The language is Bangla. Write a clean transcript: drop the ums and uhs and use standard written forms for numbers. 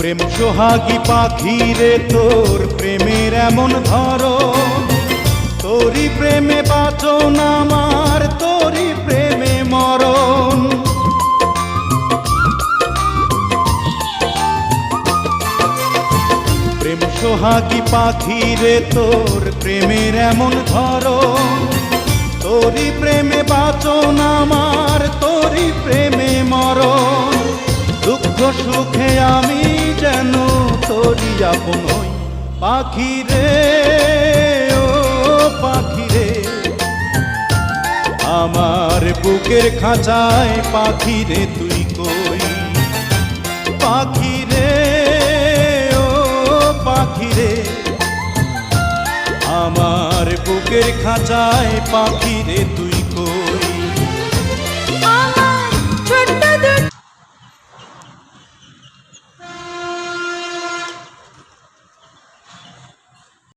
প্রেম সোহাগী পাখি রে তোর প্রেমের এমন ধরন, তোরই প্রেমে বাঁচন আমার, তোরই প্রেমে মরণ। প্রেম সোহাগী পাখি রে তোর প্রেমের এমন ধরন, তোরই প্রেমে বাঁচন আমার, তোরই প্রেমে মরণ। দুঃখ সুখে আমি যেন তোরই আপন হই পাখি রে, ও পাখি রে। আমার বুকের খাঁচায় পাখি রে তুই কই, পাখি রে, ও পাখি রে। আমার বুকের খাঁচায় পাখি রে তুই